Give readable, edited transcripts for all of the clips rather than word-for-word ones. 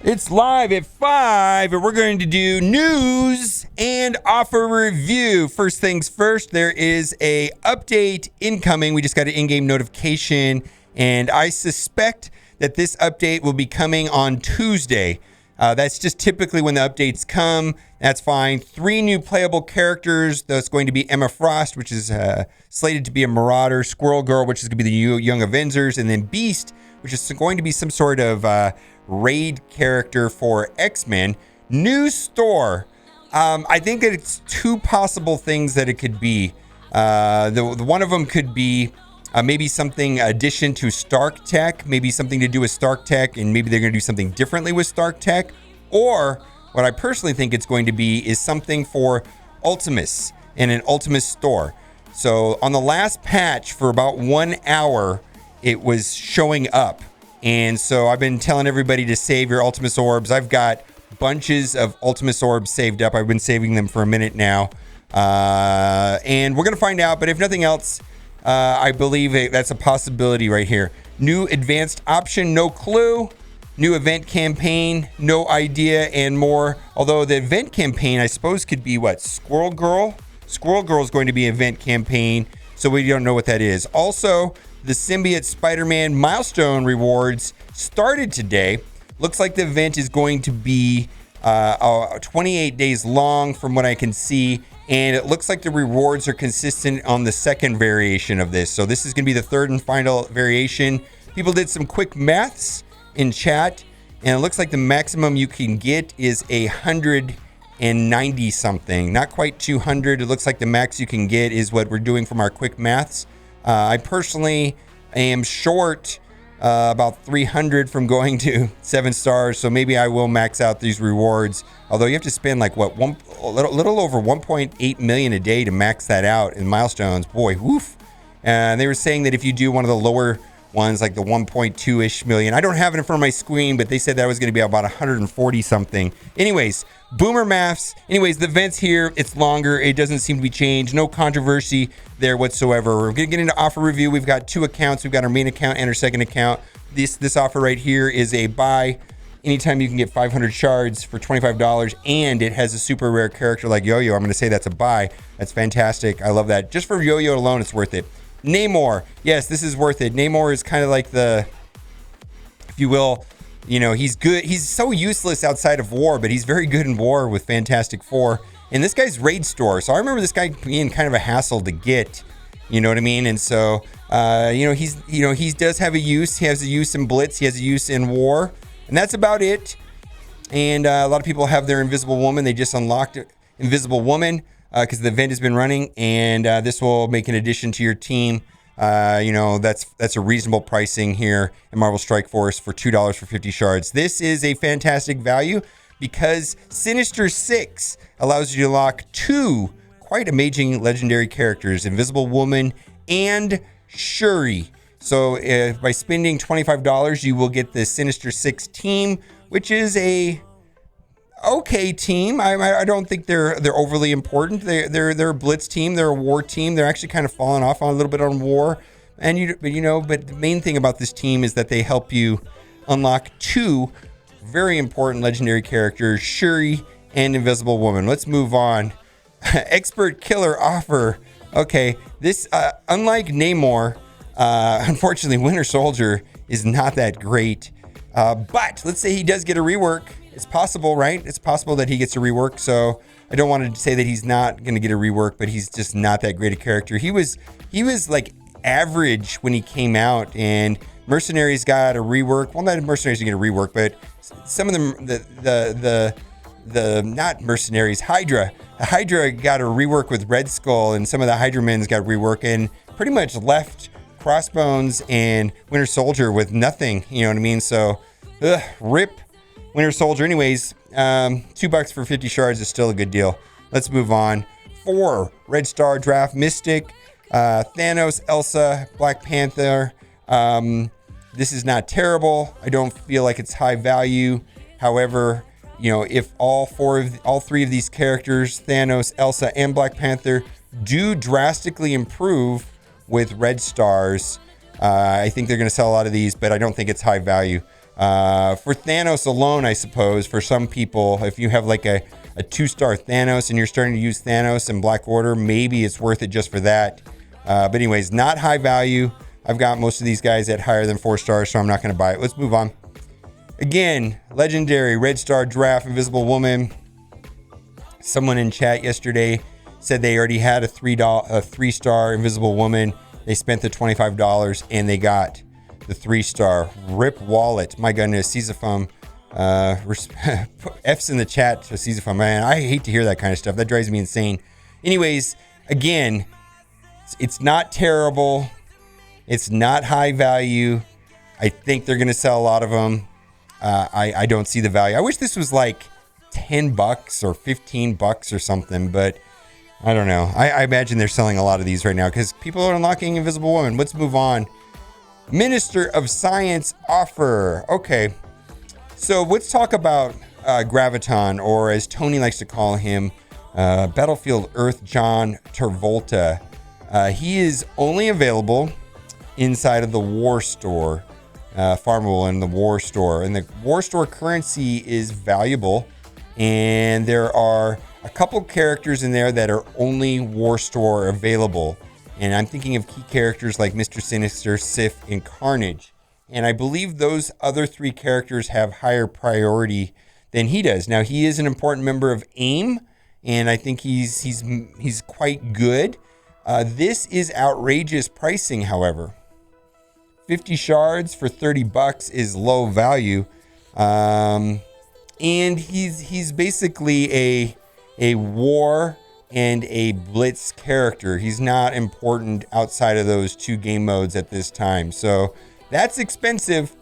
It's live at 5, and we're going to do news and offer review. First things first, there is a update incoming. We just got an in-game notification, and I suspect that this update will be coming on Tuesday. That's just typically when the updates come. That's fine. 3 new playable characters. That's going to be Emma Frost, which is slated to be a Marauder, Squirrel Girl, which is going to be the Young Avengers, and then Beast, which is going to be some sort of raid character for X-Men. New store. I think that it's 2 possible things that it could be. The one of them could be maybe something addition to Stark Tech, maybe something to do with Stark Tech, and maybe they're going to do something differently with Stark Tech. Or what I personally think it's going to be is something for Ultimus in an Ultimus store. So on the last patch for about 1 hour, it was showing up. And so I've been telling everybody to save your Ultimus orbs. I've got bunches of Ultimus orbs saved up. I've been saving them for a minute now. And we're going to find out. But if nothing else, I believe that's a possibility right here. New advanced option, no clue. New event campaign, no idea, and more. Although the event campaign, I suppose, could be what? Squirrel Girl? Squirrel Girl is going to be an event campaign, so we don't know what that is. Also, the Symbiote Spider-Man milestone rewards started today. Looks like the event is going to be 28 days long from what I can see. And it looks like the rewards are consistent on the second variation of this. So this is going to be the third and final variation. People did some quick maths in chat, and it looks like the maximum you can get is 190 something. Not quite 200. It looks like the max you can get is what we're doing from our quick maths. I personally am short about 300 from going to 7 stars, so maybe I will max out these rewards. Although you have to spend like what, a little over 1.8 million a day to max that out in milestones. Boy, woof. And they were saying that if you do one of the lower ones, like the 1.2-ish million, I don't have it in front of my screen, but they said that was going to be about 140 something. Anyways, boomer maths. Anyways, the event's here. It's longer. It doesn't seem to be changed. No controversy there whatsoever. We're going to get into offer review. We've got 2 accounts. We've got our main account and our second account. This offer right here is a buy. Anytime you can get 500 shards for $25, and it has a super rare character like Yo-Yo, I'm going to say that's a buy. That's fantastic. I love that. Just for Yo-Yo alone, it's worth it. Namor. Yes, this is worth it. Namor is kind of like the, if you will, you know, he's good. He's so useless outside of war, but he's very good in war with Fantastic Four. And this guy's raid store. So I remember this guy being kind of a hassle to get, you know what I mean? And so, he does have a use. He has a use in Blitz. He has a use in war. And that's about it. And a lot of people have their Invisible Woman. They just unlocked Invisible Woman because the event has been running. And this will make an addition to your team. That's a reasonable pricing here in Marvel Strike Force for $2 for 50 shards. This is a fantastic value because Sinister Six allows you to lock 2 quite amazing legendary characters, Invisible Woman and Shuri. So by spending $25, you will get the Sinister Six team, which is a okay team. I don't think they're overly important. They're a blitz team. They're a war team. They're actually kind of falling off on a little bit on war. But the main thing about this team is that they help you unlock 2 very important legendary characters, Shuri and Invisible Woman. Let's move on. Expert killer offer. Okay, this unlike Namor, unfortunately, Winter Soldier is not that great. But let's say he does get a rework. It's possible, right? It's possible that he gets a rework. So I don't want to say that he's not going to get a rework, but he's just not that great a character. He was like average when he came out, and Mercenaries got a rework. Well, not Mercenaries didn't get a rework, but some of them, the not Mercenaries, Hydra. Hydra got a rework with Red Skull, and some of the Hydra men's got rework, and pretty much left Crossbones and Winter Soldier with nothing. You know what I mean? So, rip Winter Soldier. Anyways, $2 for 50 shards is still a good deal. Let's move on. 4 Red Star Draft Mystic, Thanos, Elsa, Black Panther. This is not terrible. I don't feel like it's high value. However, if all 3 of these characters, Thanos, Elsa, and Black Panther, do drastically improve with red stars, I think they're going to sell a lot of these, but I don't think it's high value. For Thanos alone, I suppose, for some people, if you have like a 2-star Thanos and you're starting to use Thanos in Black Order, maybe it's worth it just for that. But anyways, not high value. I've got most of these guys at higher than 4 stars, so I'm not going to buy it. Let's move on. Again, legendary Red Star Draft Invisible Woman. Someone in chat yesterday said they already had a 3-star Invisible Woman. They spent the $25 and they got the 3-star. Rip wallet. My goodness, Sisyphum. F's in the chat to Sisyphum. Man, I hate to hear that kind of stuff. That drives me insane. Anyways, again, it's not terrible. It's not high value. I think they're going to sell a lot of them. I don't see the value. I wish this was like $10 or $15 or something, but I don't know. I imagine they're selling a lot of these right now because people are unlocking Invisible Woman. Let's move on. Minister of Science offer. Okay, so let's talk about Graviton, or as Tony likes to call him, Battlefield Earth John Travolta. He is only available inside of the War Store, farmable in the War Store. And the War Store currency is valuable, and there are a couple characters in there that are only War Store available. And I'm thinking of key characters like Mr. Sinister, Sif, and Carnage. And I believe those other 3 characters have higher priority than he does. Now, he is an important member of AIM, and I think he's quite good. This is outrageous pricing, however. 50 shards for $30 is low value. And he's basically a war and a blitz character. He's not important outside of those 2 game modes at this time. So that's expensive.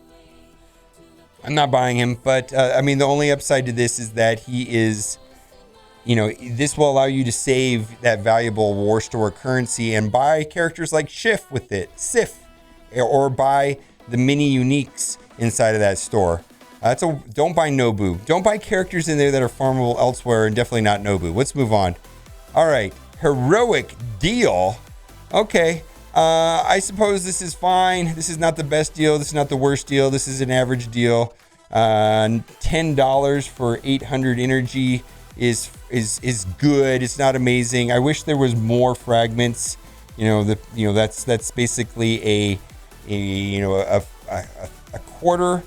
I'm not buying him, but I mean, the only upside to this is that he is, this will allow you to save that valuable War Store currency and buy characters like Sif, or buy the mini uniques inside of that store. Don't buy Nobu. Don't buy characters in there that are farmable elsewhere, and definitely not Nobu. Let's move on. All right, heroic deal. Okay, I suppose this is fine. This is not the best deal. This is not the worst deal. This is an average deal. $10 for 800 energy is good. It's not amazing. I wish there was more fragments. That's basically a quarter.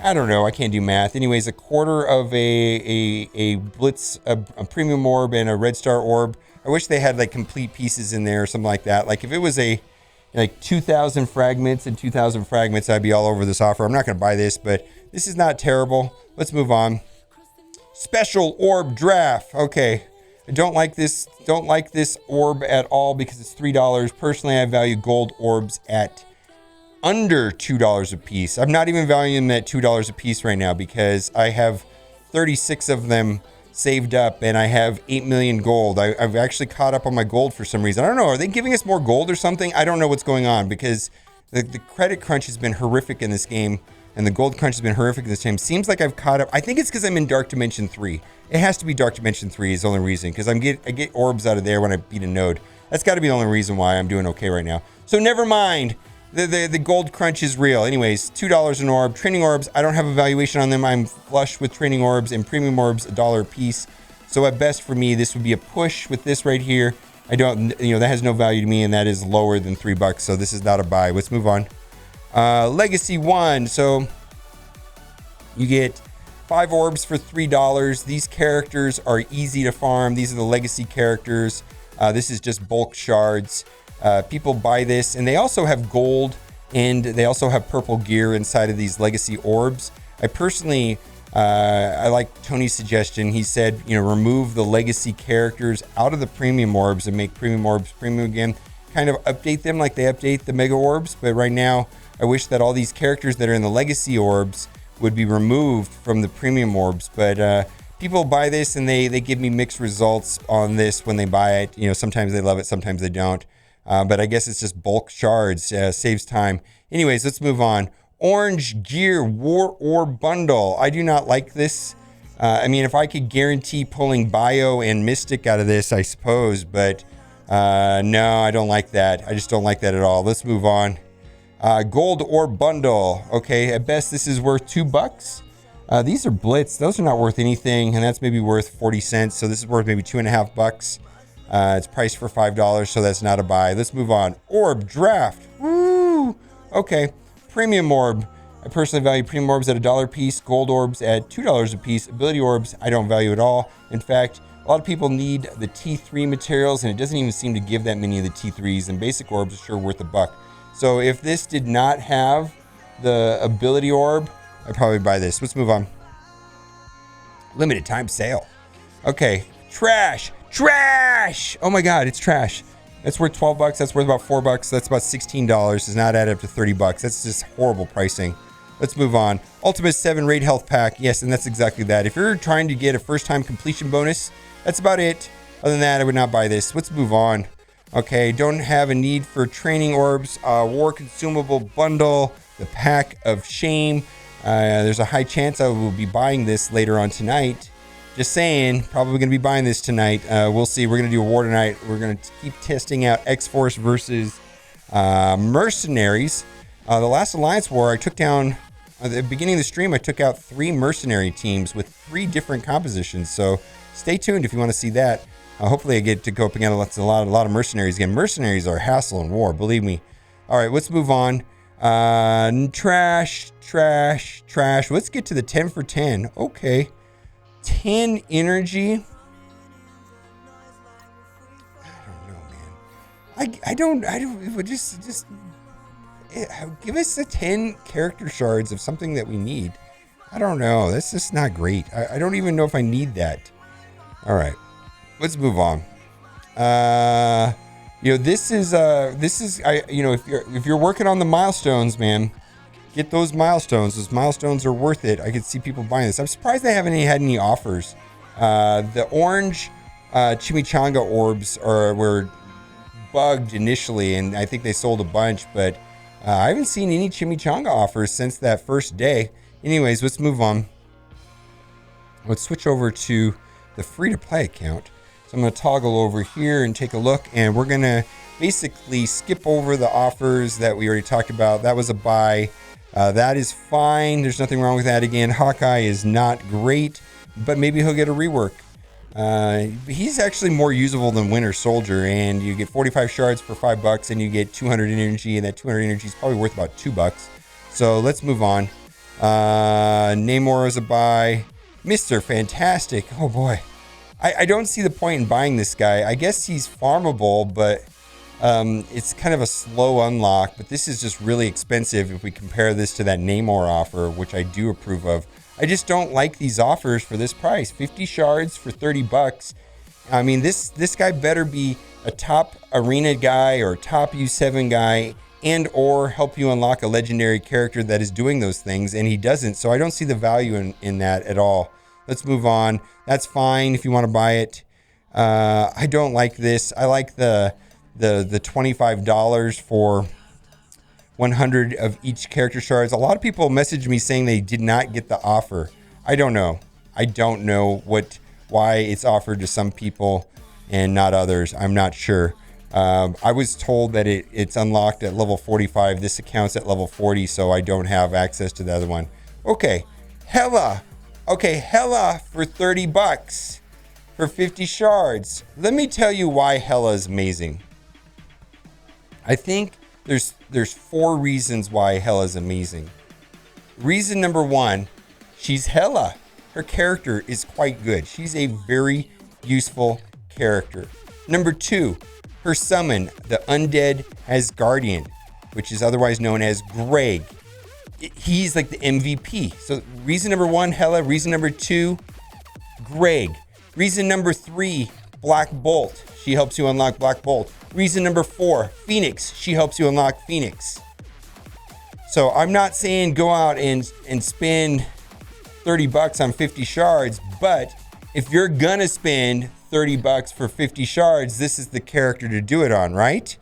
I don't know. I can't do math. Anyways, a quarter of a blitz, a premium orb, and a red star orb. I wish they had like complete pieces in there or something like that. Like if it was like 2,000 fragments and 2,000 fragments, I'd be all over this offer. I'm not going to buy this, but this is not terrible. Let's move on. Special orb draft. Okay. I don't like this. Don't like this orb at all because it's $3. Personally, I value gold orbs at under $2 a piece. I'm not even valuing them at $2 a piece right now because I have 36 of them saved up and I have 8 million gold. I've actually caught up on my gold for some reason. I don't know. Are they giving us more gold or something? I don't know what's going on because the credit crunch has been horrific in this game and the gold crunch has been horrific in this game. Seems like I've caught up. I think it's because I'm in Dark Dimension 3. It has to be Dark Dimension 3 is the only reason because I get orbs out of there when I beat a node. That's got to be the only reason why I'm doing okay right now. So never mind. The gold crunch is real. Anyways, $2 an orb. Training orbs, I don't have a valuation on them. I'm flush with training orbs and premium orbs, $1 a piece. So at best for me, this would be a push with this right here. I don't, that has no value to me, and that is lower than $3. So this is not a buy. Let's move on. Legacy 1. So you get 5 orbs for $3. These characters are easy to farm. These are the legacy characters. This is just bulk shards. People buy this, and they also have gold, and they also have purple gear inside of these legacy orbs. I personally, I like Tony's suggestion. He said, remove the legacy characters out of the premium orbs and make premium orbs premium again. Kind of update them like they update the mega orbs. But right now, I wish that all these characters that are in the legacy orbs would be removed from the premium orbs. But people buy this, and they give me mixed results on this when they buy it. Sometimes they love it, sometimes they don't. But I guess it's just bulk shards, saves time. Anyways, let's move on. Orange Gear War Orb Bundle. I do not like this. I mean, if I could guarantee pulling Bio and Mystic out of this, I suppose. But no, I don't like that. I just don't like that at all. Let's move on. Gold orb bundle. Okay, at best this is worth $2. These are blitz. Those are not worth anything, and that's maybe worth 40 cents. So this is worth maybe $2.50. It's priced for $5, so that's not a buy. Let's move on. Orb draft. Woo! Okay, premium orb. I personally value premium orbs at $1 a piece. Gold orbs at $2 a piece. Ability orbs I don't value at all. In fact, a lot of people need the T3 materials, and it doesn't even seem to give that many of the T3s. And basic orbs are sure worth $1. So if this did not have the ability orb, I'd probably buy this. Let's move on. Limited time sale. Okay, trash. Oh my God, it's trash. That's worth $12. That's worth about $4. That's about $16. Does not add up to $30. That's just horrible pricing. Let's move on. Ultimus 7 Raid Health Pack. Yes, and that's exactly that. If you're trying to get a first-time completion bonus, that's about it. Other than that, I would not buy this. Let's move on. Okay, don't have a need for training orbs. War consumable bundle. The Pack of Shame. There's a high chance I will be buying this later on tonight. Just saying, probably going to be buying this tonight. We'll see. We're going to do a war tonight. We're going to keep testing out X-Force versus Mercenaries. The last Alliance War, I took down, at the beginning of the stream, I took out 3 mercenary teams with 3 different compositions. So stay tuned if you want to see that. Hopefully I get to go up against a lot of mercenaries again. Mercenaries are a hassle in war, believe me. All right, let's move on. Trash. Let's get to the 10 for 10. Okay. 10 energy. I don't know, man. Just give us the 10 character shards of something that we need. I don't know. That's just not great. I don't even know if I need that. All right, let's move on. This is if you're working on the milestones, man, get those milestones. Those milestones are worth it. I could see people buying this. I'm surprised they haven't had any offers. The orange chimichanga orbs were bugged initially, and I think they sold a bunch, but I haven't seen any chimichanga offers since that first day. Anyways, let's move on. Let's switch over to the free-to-play account. So I'm going to toggle over here and take a look, and we're going to basically skip over the offers that we already talked about. That was a buy. That is fine. There's nothing wrong with that. Again, Hawkeye is not great, but maybe he'll get a rework. He's actually more usable than Winter Soldier, and you get 45 shards for $5, and you get 200 energy, and that 200 energy is probably worth about $2. So let's move on. Namor is a buy. Mr. Fantastic. Oh boy. I don't see the point in buying this guy. I guess he's farmable, but it's kind of a slow unlock. But this is just really expensive if we compare this to that Namor offer, which I do approve of. I just don't like these offers for this price. 50 shards for $30. I mean, this guy better be a top arena guy or top U7 guy, and or help you unlock a legendary character that is doing those things, and he doesn't. So I don't see the value in that at all. Let's move on. That's fine if you want to buy it. I don't like this. I like the $25 for 100 of each character shards. A lot of people messaged me saying they did not get the offer. I don't know. I don't know why it's offered to some people and not others. I'm not sure. I was told that it's unlocked at level 45. This account's at level 40, so I don't have access to the other one. Okay, Hela. Okay, Hela for $30 for 50 shards. Let me tell you why Hela is amazing. I think there's 4 reasons why Hela is amazing. Reason number 1, she's Hela. Her character is quite good. She's a very useful character. Number 2, her summon, the Undead Asgardian, which is otherwise known as Greg. He's like the MVP. So reason number 1, Hela. Reason number 2, Greg. Reason number 3, Black Bolt. She helps you unlock Black Bolt. Reason number 4, Phoenix. She helps you unlock Phoenix. So I'm not saying go out and spend $30 on 50 shards, but if you're gonna spend $30 for 50 shards, this is the character to do it on, right?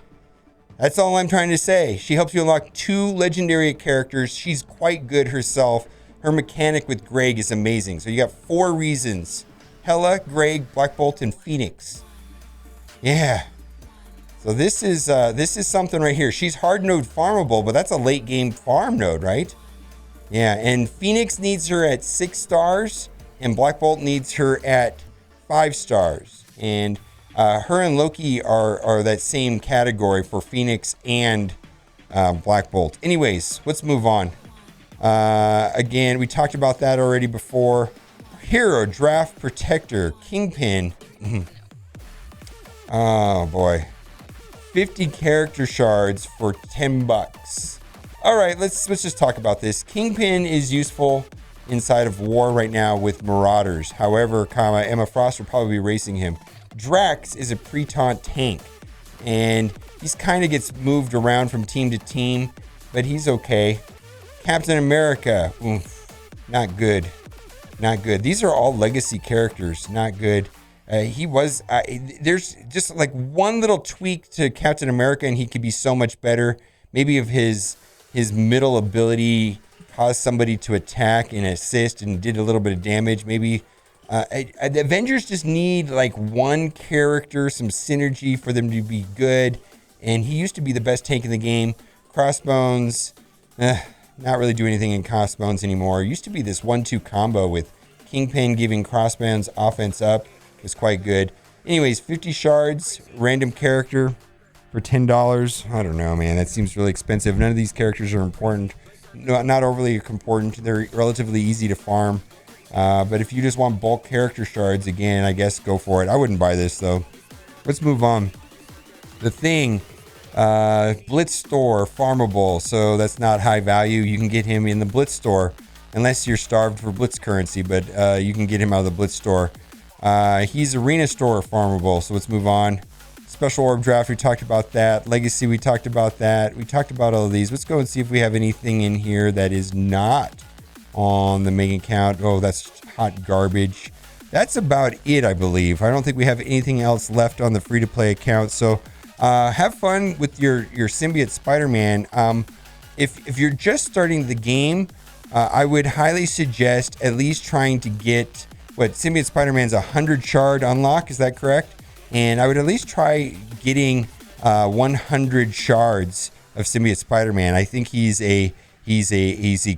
That's all I'm trying to say. She helps you unlock 2 legendary characters. She's quite good herself. Her mechanic with Greg is amazing. So you got 4 reasons. Hela, Greg, Black Bolt, and Phoenix. Yeah. So this is something right here. She's hard node farmable, but that's a late game farm node, right? Yeah, and Phoenix needs her at 6 stars, and Black Bolt needs her at 5 stars. And her and Loki are that same category for Phoenix and Black Bolt. Anyways, let's move on. Again, we talked about that already before. Hero Draft Protector Kingpin. Oh boy. 50 character shards for $10. All right, let's just talk about this. Kingpin is useful inside of war right now with Marauders. However, Emma Frost will probably be racing him. Drax is a pre-taunt tank, and he's kind of gets moved around from team to team, but he's okay. Captain America, not good. Not good. These are all legacy characters, not good. There's just like one little tweak to Captain America and he could be so much better. Maybe if his middle ability caused somebody to attack and assist and did a little bit of damage. Maybe the Avengers just need like one character, some synergy for them to be good. And he used to be the best tank in the game. Crossbones, not really do anything in Crossbones anymore. It used to be this 1-2 combo with Kingpin giving Crossbones offense up. Was quite good. Anyways, 50 shards, random character for $10. I don't know, man. That seems really expensive. None of these characters are important. Not overly important. They're relatively easy to farm. But if you just want bulk character shards, again, I guess go for it. I wouldn't buy this, though. Let's move on. The Thing. Blitz store, farmable. So that's not high value. You can get him in the Blitz store. Unless you're starved for Blitz currency. But you can get him out of the Blitz store. He's arena store farmable, so let's move on. Special orb draft, we talked about that. Legacy, we talked about that. We talked about all of these. Let's go and see if we have anything in here that is not on the main account. Oh, that's hot garbage. That's about it, I believe. I don't think we have anything else left on the free-to-play account. So have fun with your Symbiote Spider-Man. If you're just starting the game, I would highly suggest at least trying to get Symbiote Spider-Man's 100 shard unlock, is that correct? And I would at least try getting 100 shards of Symbiote Spider-Man. I think he's a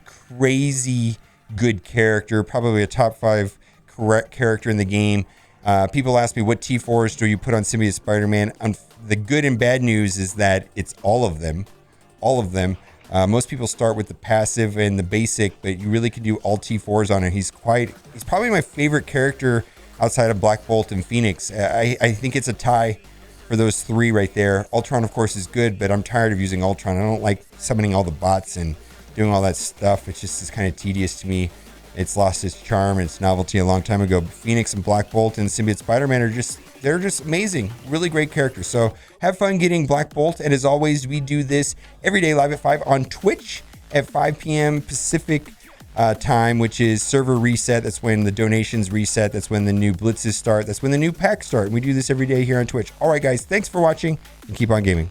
crazy good character, probably a top 5 correct character in the game. People ask me what T4s do you put on Symbiote Spider-Man. The good and bad news is that it's all of them. All of them. Most people start with the passive and the basic, but you really can do all T4s on it. He's probably my favorite character outside of Black Bolt and Phoenix. I think it's a tie for those 3 right there. Ultron, of course, is good, but I'm tired of using Ultron. I don't like summoning all the bots and doing all that stuff. It's kind of tedious to me. It's lost its charm and its novelty a long time ago. But Phoenix and Black Bolt and Symbiote Spider-Man they're just amazing. Really great characters. So have fun getting Black Bolt. And as always, we do this every day live at 5 on Twitch at 5 p.m. Pacific time, which is server reset. That's when the donations reset. That's when the new blitzes start. That's when the new packs start. We do this every day here on Twitch. All right, guys, thanks for watching and keep on gaming.